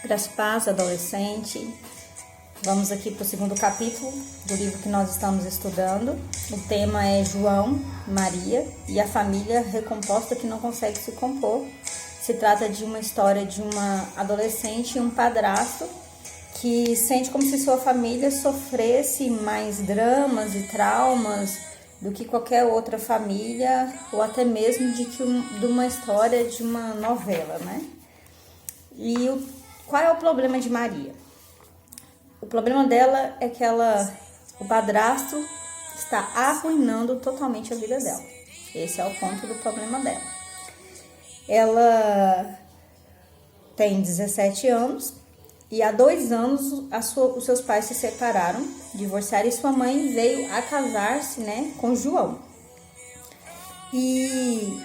Graça e paz, adolescente. Vamos aqui para o segundo capítulo do livro que nós estamos estudando. O tema é João, Maria e a família recomposta que não consegue se compor. Se trata de uma história de uma adolescente e um padrasto que sente como se sua família sofresse mais dramas e traumas do que qualquer outra família, ou até mesmo de uma história de uma novela, né? E qual é o problema de Maria? O problema dela é que o padrasto está arruinando totalmente a vida dela. Esse é o ponto do problema dela. Ela tem 17 anos e há 2 anos os seus pais se separaram, divorciaram, e sua mãe veio a casar-se, né, com João. E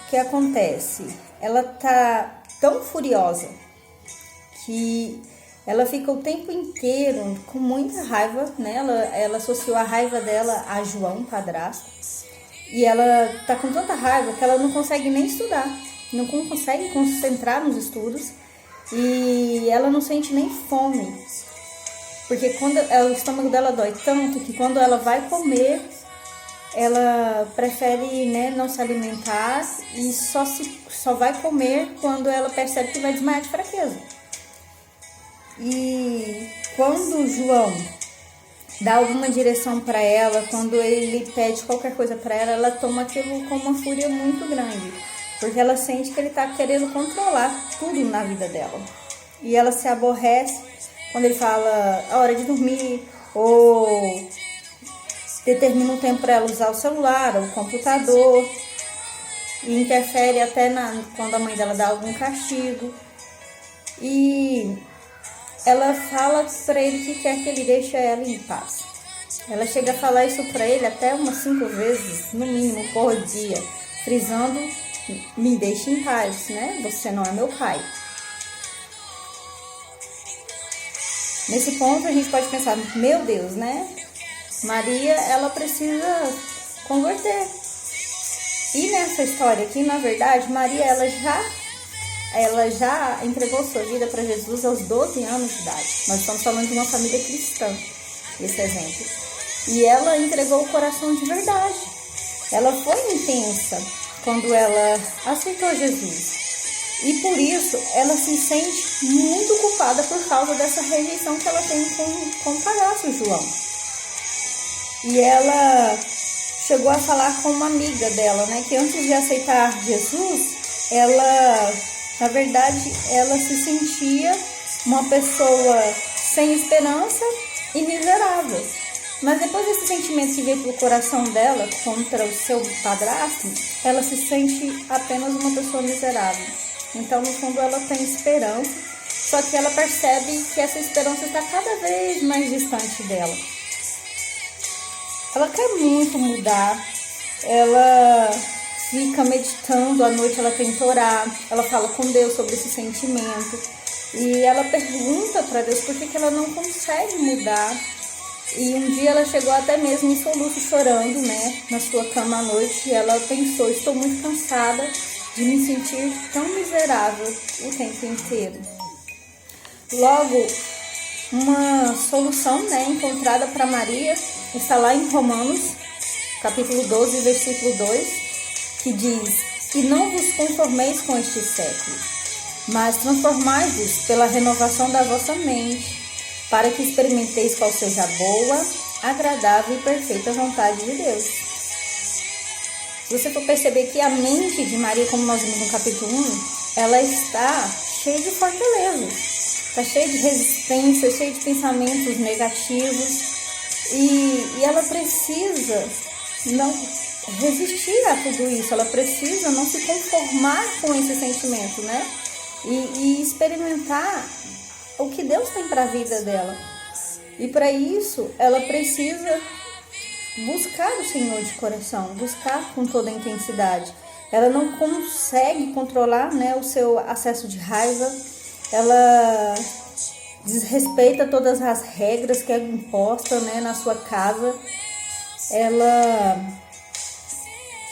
o que acontece? Ela tá tão furiosa que ela fica o tempo inteiro com muita raiva, né? Ela associou a raiva dela a João, padrasto, e ela tá com tanta raiva que ela não consegue nem estudar, não consegue concentrar nos estudos, e ela não sente nem fome, porque o estômago dela dói tanto que quando ela vai comer, ela prefere, né, não se alimentar e só vai comer quando ela percebe que vai desmaiar de fraqueza. E quando João dá alguma direção para ela, quando ele pede qualquer coisa para ela toma aquilo com uma fúria muito grande, porque ela sente que ele está querendo controlar tudo na vida dela. E ela se aborrece quando ele fala a hora de dormir, ou determina um tempo para ela usar o celular ou o computador, e interfere até quando a mãe dela dá algum castigo. E ela fala para ele que quer que ele deixe ela em paz. Ela chega a falar isso para ele até umas 5 vezes, no mínimo, por dia, frisando: me deixe em paz, né? Você não é meu pai. Nesse ponto a gente pode pensar: meu Deus, né? Maria, ela precisa converter. E nessa história aqui, na verdade, Maria, ela já entregou sua vida para Jesus aos 12 anos de idade. Nós estamos falando de uma família cristã, esse exemplo. E ela entregou o coração de verdade. Ela foi intensa quando ela aceitou Jesus. E por isso, ela se sente muito culpada por causa dessa rejeição que ela tem com o padrasto João. E ela chegou a falar com uma amiga dela, né, que antes de aceitar Jesus, na verdade, ela se sentia uma pessoa sem esperança e miserável. Mas depois desse sentimento que veio pro coração dela contra o seu padrasto, ela se sente apenas uma pessoa miserável. Então, no fundo, ela tem esperança, só que ela percebe que essa esperança está cada vez mais distante dela. Ela quer muito mudar, ela fica meditando, à noite ela tenta orar, ela fala com Deus sobre esse sentimento e ela pergunta para Deus por que ela não consegue mudar. E um dia ela chegou até mesmo em soluço, chorando, né, na sua cama à noite, e ela pensou: estou muito cansada de me sentir tão miserável o tempo inteiro. Logo, uma solução, né, encontrada para Maria está lá em Romanos, capítulo 12, versículo 2, que diz: e não vos conformeis com este século, mas transformai-vos pela renovação da vossa mente, para que experimenteis qual seja a boa, agradável e perfeita vontade de Deus. Se você for perceber que a mente de Maria, como nós vimos no capítulo 1, ela está cheia de fortaleza, está cheia de resistência, cheia de pensamentos negativos, e ela precisa não resistir a tudo isso, ela precisa não se conformar com esse sentimento, né? E experimentar o que Deus tem para a vida dela. E para isso, ela precisa buscar o Senhor de coração, buscar com toda a intensidade. Ela não consegue controlar, né, o seu acesso de raiva, ela desrespeita todas as regras que é imposta, né, na sua casa, ela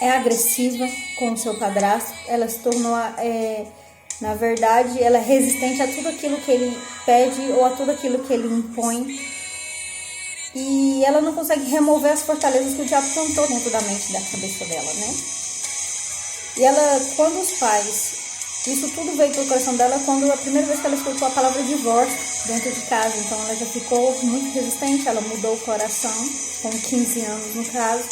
é agressiva com o seu padrasto, ela se tornou Na verdade, ela é resistente a tudo aquilo que ele pede ou a tudo aquilo que ele impõe. E ela não consegue remover as fortalezas que o diabo plantou dentro da mente, da cabeça dela, né? E ela, quando os pais... Isso tudo veio para o coração dela quando a primeira vez que ela escutou a palavra divórcio dentro de casa. Então ela já ficou muito resistente, ela mudou o coração, com 15 anos no caso.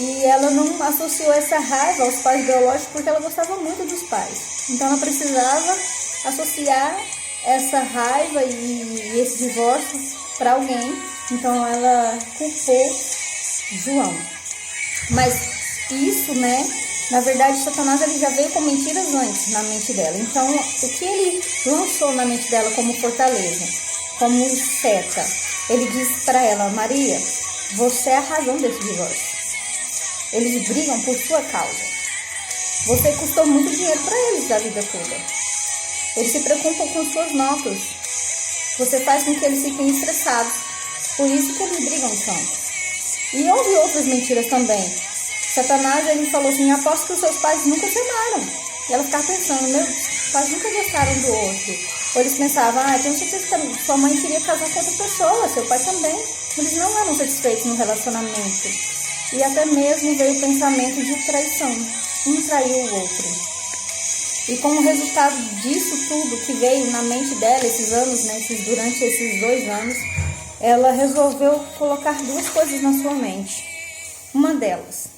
E ela não associou essa raiva aos pais biológicos porque ela gostava muito dos pais. Então ela precisava associar essa raiva e esse divórcio para alguém. Então ela culpou João. Mas isso, né? Na verdade, Satanás ele já veio com mentiras antes na mente dela. Então, o que ele lançou na mente dela como fortaleza, como seta, ele disse para ela: Maria, você é a razão desse divórcio. Eles brigam por sua causa. Você custou muito dinheiro para eles da vida toda. Eles se preocupam com suas notas. Você faz com que eles fiquem estressados. Por isso que eles brigam tanto. E houve outras mentiras também. Satanás, ele falou assim: aposto que os seus pais nunca se amaram. E ela ficava pensando: meus pais nunca gostaram do outro. Ou eles pensavam: tenho certeza que sua mãe queria casar com outra pessoa, seu pai também. Eles não eram satisfeitos no relacionamento. E até mesmo veio o pensamento de traição. Um traiu o outro. E como resultado disso tudo que veio na mente dela esses anos, né, durante esses 2 anos, ela resolveu colocar 2 coisas na sua mente. Uma delas: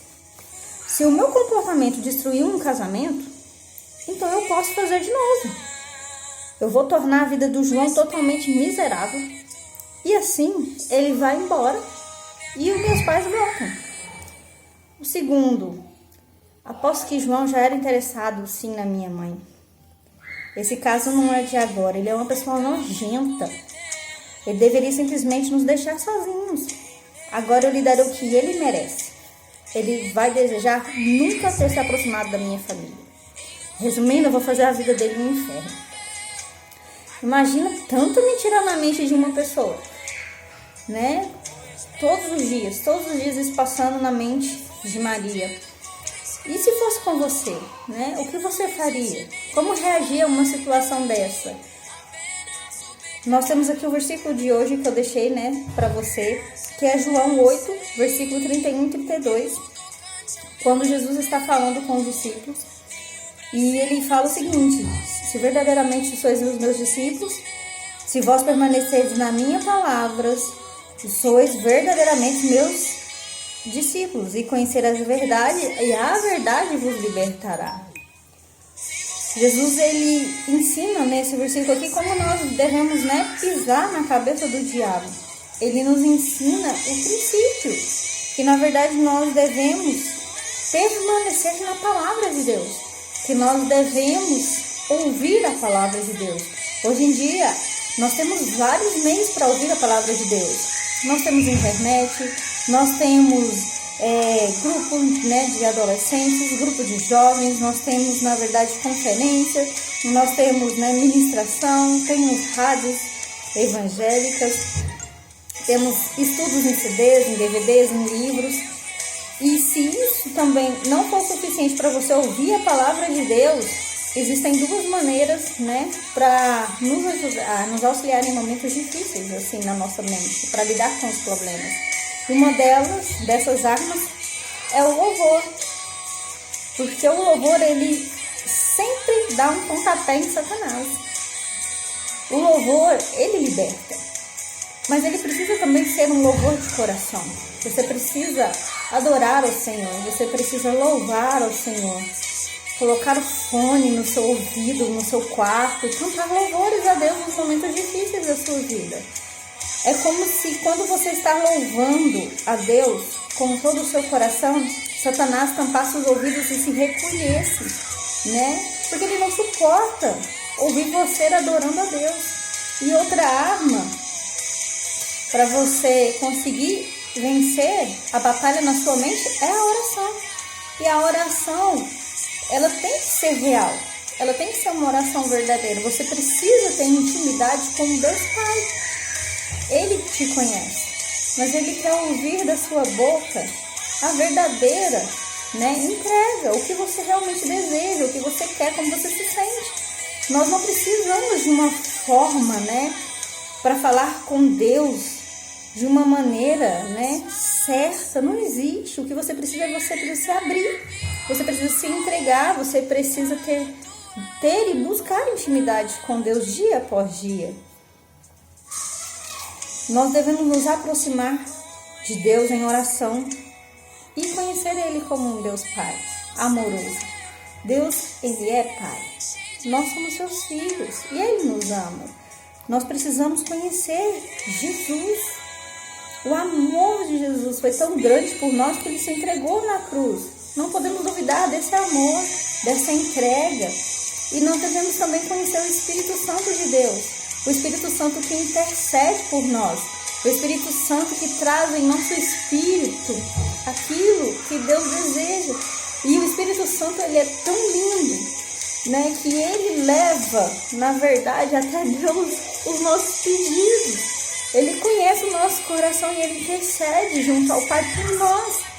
se o meu comportamento destruiu um casamento, então eu posso fazer de novo. Eu vou tornar a vida do João totalmente miserável. E assim, ele vai embora e os meus pais voltam. O segundo: aposto que João já era interessado, sim, na minha mãe. Esse caso não é de agora. Ele é uma pessoa nojenta. Ele deveria simplesmente nos deixar sozinhos. Agora eu lhe darei o que ele merece. Ele vai desejar nunca ter se aproximado da minha família. Resumindo, eu vou fazer a vida dele no inferno. Imagina tanta mentira na mente de uma pessoa, né? Todos os dias isso passando na mente de Maria. E se fosse com você, né? O que você faria? Como reagir a uma situação dessa? Nós temos aqui o versículo de hoje que eu deixei, né, para você, que é João 8, versículo 31 e 32, quando Jesus está falando com os discípulos. E ele fala o seguinte: se verdadeiramente sois os meus discípulos, se vós permanecerdes na minha palavra, sois verdadeiramente meus discípulos, e conhecerás a verdade, e a verdade vos libertará. Jesus, ele ensina nesse versículo aqui como nós devemos, né, pisar na cabeça do diabo. Ele nos ensina o princípio, que na verdade nós devemos permanecer na palavra de Deus, que nós devemos ouvir a palavra de Deus. Hoje em dia, nós temos vários meios para ouvir a palavra de Deus. Nós temos internet, nós temos grupos, né, de adolescentes, grupos de jovens, nós temos, na verdade, conferência, nós temos, né, ministração, temos rádios evangélicas, temos estudos em CDs, em DVDs, em livros. E se isso também não for suficiente para você ouvir a palavra de Deus, existem 2 maneiras, né, para nos ajudar, nos auxiliar em momentos difíceis, assim, na nossa mente, para lidar com os problemas. Uma dessas armas, é o louvor. Porque o louvor, ele sempre dá um pontapé em Satanás. O louvor, ele liberta. Mas ele precisa também ser um louvor de coração. Você precisa adorar ao Senhor. Você precisa louvar ao Senhor. Colocar o fone no seu ouvido, no seu quarto, e cantar louvores a Deus nos momentos difíceis da sua vida. É como se quando você está louvando a Deus com todo o seu coração, Satanás tampasse os ouvidos e se recolhesse, né? Porque ele não suporta ouvir você adorando a Deus. E outra arma para você conseguir vencer a batalha na sua mente é a oração. E a oração, ela tem que ser real. Ela tem que ser uma oração verdadeira. Você precisa ter intimidade com Deus Pai. Ele te conhece, mas Ele quer ouvir da sua boca a verdadeira né? Entrega o que você realmente deseja, o que você quer, como você se sente. Nós não precisamos de uma forma, né, para falar com Deus de uma maneira, né, certa. Não existe. O que você precisa se abrir. Você precisa se entregar, você precisa ter e buscar intimidade com Deus dia após dia. Nós devemos nos aproximar de Deus em oração e conhecer Ele como um Deus Pai amoroso. Deus, Ele é Pai. Nós somos seus filhos e Ele nos ama. Nós precisamos conhecer Jesus. O amor de Jesus foi tão grande por nós que Ele se entregou na cruz. Não podemos duvidar desse amor, dessa entrega. E nós devemos também conhecer o Espírito Santo de Deus. O Espírito Santo que intercede por nós. O Espírito Santo que traz em nosso espírito aquilo que Deus deseja. E o Espírito Santo, ele é tão lindo, né, que ele leva, na verdade, até Deus os nossos pedidos. Ele conhece o nosso coração e ele intercede junto ao Pai por nós.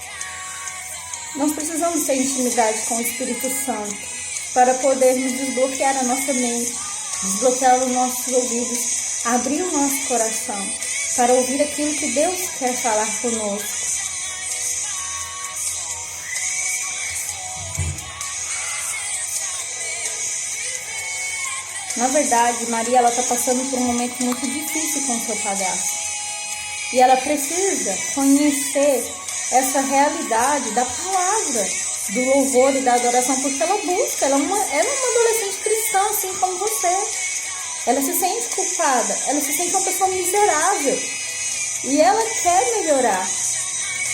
Nós precisamos ter intimidade com o Espírito Santo para podermos desbloquear a nossa mente, desbloquear os nossos ouvidos, abrir o nosso coração para ouvir aquilo que Deus quer falar conosco. Na verdade, Maria está passando por um momento muito difícil com seu padrasto. E ela precisa conhecer essa realidade da palavra, do louvor e da adoração, porque ela busca, ela é uma adolescente cristã, assim como você. Ela se sente culpada, ela se sente uma pessoa miserável. E ela quer melhorar.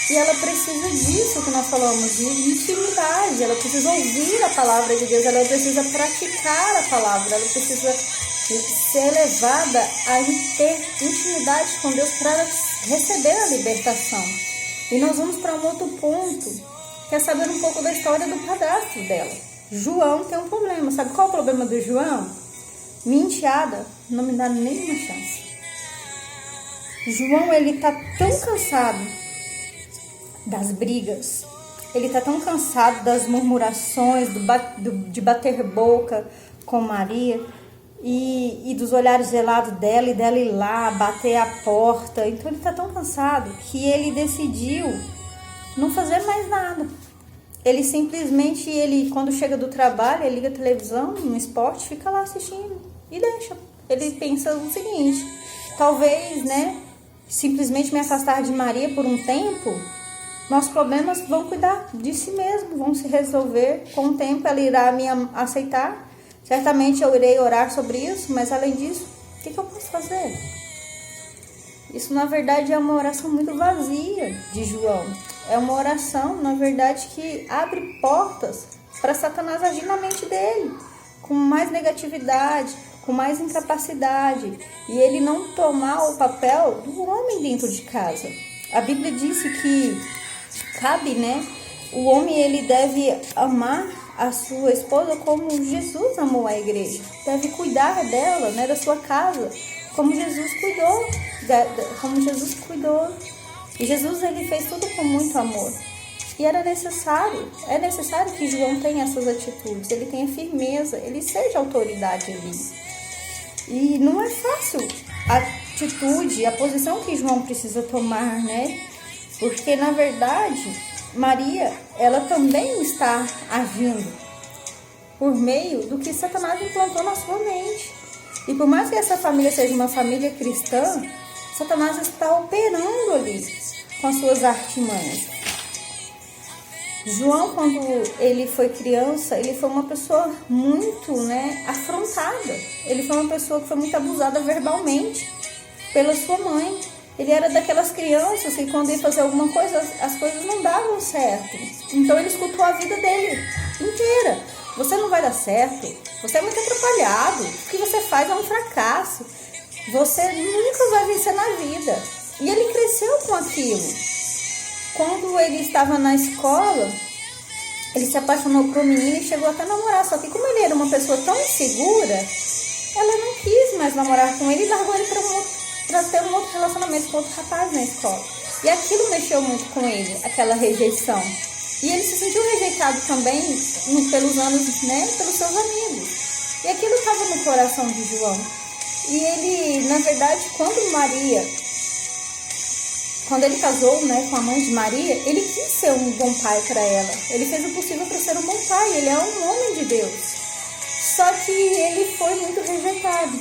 E ela precisa disso que nós falamos, de intimidade. Ela precisa ouvir a palavra de Deus, ela precisa praticar a palavra, ela precisa ser levada a ter intimidade com Deus para receber a libertação. E nós vamos para um outro ponto, que é saber um pouco da história do padrasto dela. João tem um problema. Sabe qual é o problema do João? Minha enteada não me dá nenhuma chance. João, ele tá tão cansado das brigas, ele tá tão cansado das murmurações, de bater boca com Maria e dos olhares gelados dela e dela ir lá, bater a porta. Então ele tá tão cansado que ele decidiu não fazer mais nada. Ele simplesmente, quando chega do trabalho, ele liga a televisão, no esporte, fica lá assistindo e deixa. Ele pensa o seguinte: talvez, né, simplesmente me afastar de Maria por um tempo, nossos problemas vão cuidar de si mesmo, vão se resolver. Com o tempo ela irá me aceitar. Certamente eu irei orar sobre isso, mas além disso, o que eu posso fazer? Isso, na verdade, é uma oração muito vazia de João. É uma oração, na verdade, que abre portas para Satanás agir na mente dele, com mais negatividade, com mais incapacidade, e ele não tomar o papel do homem dentro de casa. A Bíblia disse que cabe, né, o homem, ele deve amar a sua esposa como Jesus amou a igreja. Deve cuidar dela, né, da sua casa, como Jesus cuidou. E Jesus, ele fez tudo com muito amor. E é necessário que João tenha essas atitudes, ele tenha firmeza, ele seja autoridade ali. E não é fácil a atitude, a posição que João precisa tomar, né? Porque, na verdade, Maria, ela também está agindo por meio do que Satanás implantou na sua mente. E por mais que essa família seja uma família cristã, Satanás está operando ali com as suas artimanhas. João, quando ele foi criança, ele foi uma pessoa muito, né, afrontada. Ele foi uma pessoa que foi muito abusada verbalmente pela sua mãe. Ele era daquelas crianças que quando ia fazer alguma coisa, as coisas não davam certo. Então ele escutou a vida dele inteira. Você não vai dar certo, você é muito atrapalhado, o que você faz é um fracasso, você nunca vai vencer na vida. E ele cresceu com aquilo. Quando ele estava na escola, ele se apaixonou por um menino e chegou até a namorar. Só que como ele era uma pessoa tão insegura, ela não quis mais namorar com ele e largou ele para ter um outro relacionamento com outro rapaz na escola. E aquilo mexeu muito com ele, aquela rejeição. E ele se sentiu rejeitado também pelos anos, né, pelos seus amigos. E aquilo estava no coração de João. E ele, na verdade, quando ele casou, né, com a mãe de Maria, ele quis ser um bom pai para ela. Ele fez o possível para ser um bom pai. Ele é um homem de Deus. Só que ele foi muito rejeitado.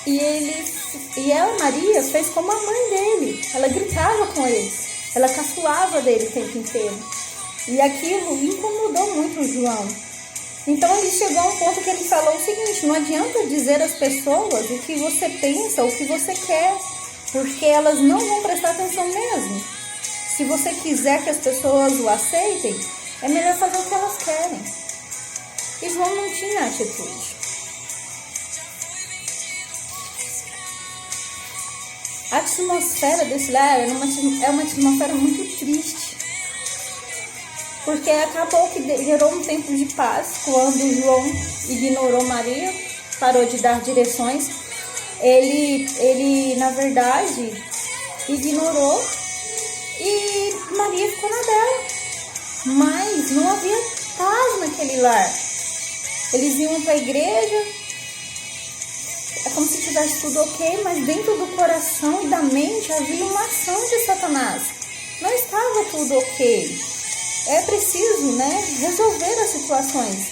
E ela, Maria, fez como a mãe dele. Ela gritava com ele. Ela caçoava dele o tempo inteiro. E aquilo incomodou muito o João. Então ele chegou a um ponto que ele falou o seguinte: não adianta dizer às pessoas o que você pensa, o que você quer, porque elas não vão prestar atenção mesmo. Se você quiser que as pessoas o aceitem, é melhor fazer o que elas querem. E João não tinha atitude. A atmosfera desse lar é uma atmosfera muito triste. Porque acabou que gerou um tempo de paz quando João ignorou Maria, parou de dar direções. Ele na verdade, ignorou e Maria ficou na dela. Mas não havia paz naquele lar. Eles iam para a igreja, é como se tivesse tudo ok, mas dentro do coração e da mente havia uma ação de Satanás. Não estava tudo ok. É preciso, né, resolver as situações.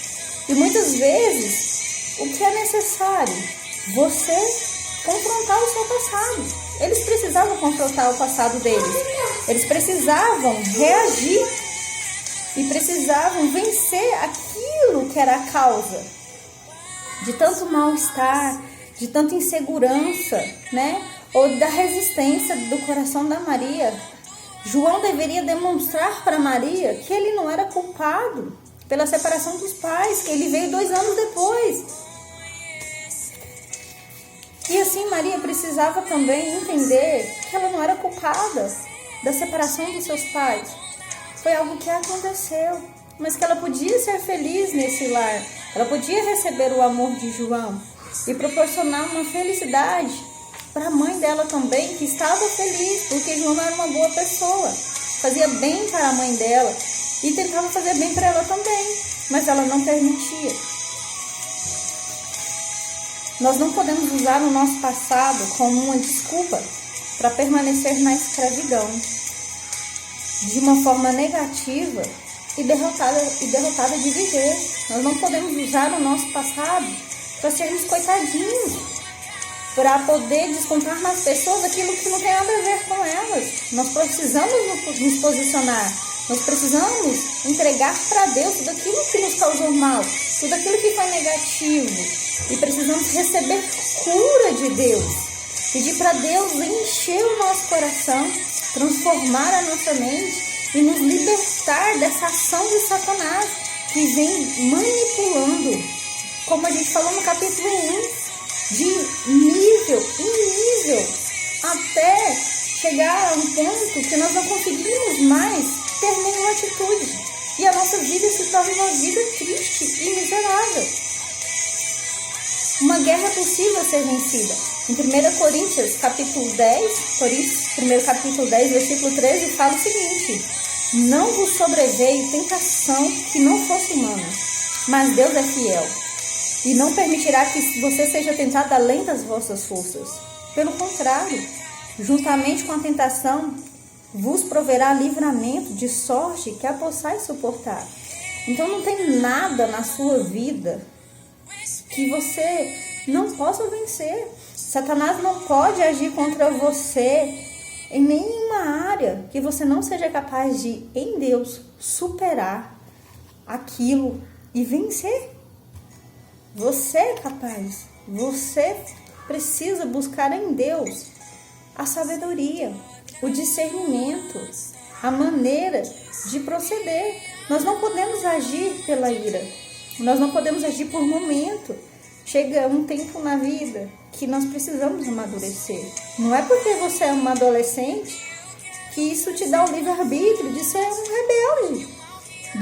E muitas vezes, o que é necessário? Você confrontar o seu passado. Eles precisavam confrontar o passado deles. Eles precisavam reagir e precisavam vencer aquilo que era a causa de tanto mal-estar, de tanta insegurança, né? Ou da resistência do coração da Maria. João deveria demonstrar para Maria que ele não era culpado pela separação dos pais, que ele veio 2 anos depois. E assim Maria precisava também entender que ela não era culpada da separação dos seus pais. Foi algo que aconteceu, mas que ela podia ser feliz nesse lar. Ela podia receber o amor de João e proporcionar uma felicidade para a mãe dela também, que estava feliz, porque João era uma boa pessoa, fazia bem para a mãe dela e tentava fazer bem para ela também, mas ela não permitia. Nós não podemos usar o nosso passado como uma desculpa para permanecer na escravidão, de uma forma negativa e derrotada de viver. Nós não podemos usar o nosso passado para sermos coitadinhos, para poder descontar nas pessoas aquilo que não tem nada a ver com elas. Nós precisamos nos posicionar, nós precisamos entregar para Deus tudo aquilo que nos causou mal, tudo aquilo que foi negativo, e precisamos receber cura de Deus, pedir para Deus encher o nosso coração, transformar a nossa mente e nos libertar dessa ação de Satanás que vem manipulando, como a gente falou no capítulo 1, de nível em nível, até chegar a um ponto que nós não conseguimos mais ter nenhuma atitude. E a nossa vida se torna uma vida triste e miserável. Uma guerra é possível ser vencida. Em 1 Coríntios, capítulo 10, primeiro capítulo 10, versículo 13, fala o seguinte: não vos sobreveio tentação que não fosse humana, mas Deus é fiel e não permitirá que você seja tentado além das vossas forças. Pelo contrário, juntamente com a tentação, vos proverá livramento, de sorte que a possais suportar. Então não tem nada na sua vida que você não possa vencer. Satanás não pode agir contra você em nenhuma área que você não seja capaz de, em Deus, superar aquilo e vencer. Você é capaz, você precisa buscar em Deus a sabedoria, o discernimento, a maneira de proceder. Nós não podemos agir pela ira, nós não podemos agir por momento. Chega um tempo na vida que nós precisamos amadurecer. Não é porque você é uma adolescente que isso te dá o livre-arbítrio de ser um rebelde,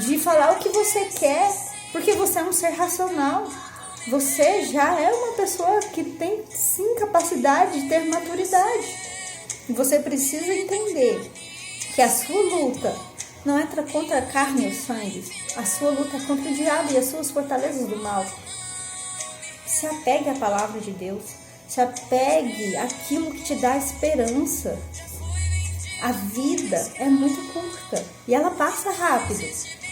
de falar o que você quer, porque você é um ser racional. Você já é uma pessoa que tem sim capacidade de ter maturidade. Você precisa entender que a sua luta não é contra a carne e o sangue. A sua luta é contra o diabo e as suas fortalezas do mal. Se apegue à palavra de Deus. Se apegue àquilo que te dá esperança. A vida é muito curta e ela passa rápido.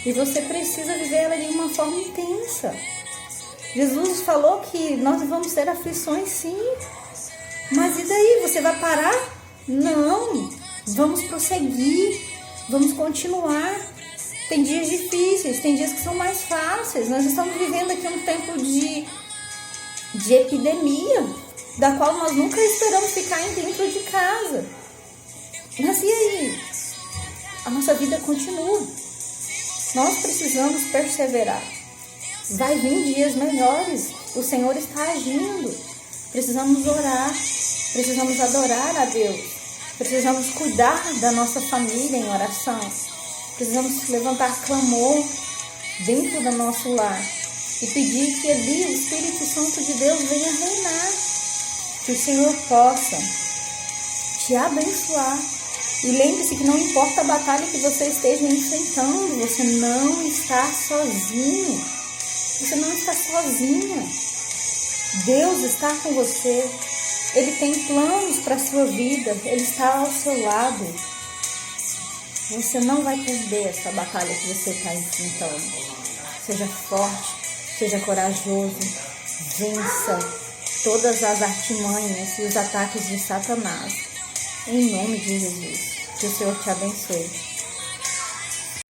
E você precisa viver ela de uma forma intensa. Jesus falou que nós vamos ter aflições, sim. Mas e daí? Você vai parar? Não. Vamos prosseguir. Vamos continuar. Tem dias difíceis, tem dias que são mais fáceis. Nós estamos vivendo aqui um tempo de epidemia, da qual nós nunca esperamos ficar dentro de casa. Mas e aí? A nossa vida continua. Nós precisamos perseverar. Vai vir dias melhores. O Senhor está agindo. Precisamos orar. Precisamos adorar a Deus. Precisamos cuidar da nossa família em oração. Precisamos levantar clamor dentro do nosso lar e pedir que ali o Espírito Santo de Deus venha reinar. Que o Senhor possa te abençoar. E lembre-se que não importa a batalha que você esteja enfrentando, você não está sozinho. Você não está sozinha. Deus está com você. Ele tem planos para a sua vida. Ele está ao seu lado. Você não vai perder essa batalha que você está enfrentando. Seja forte, seja corajoso. Vença todas as artimanhas e os ataques de Satanás. Em nome de Jesus. Que o Senhor te abençoe.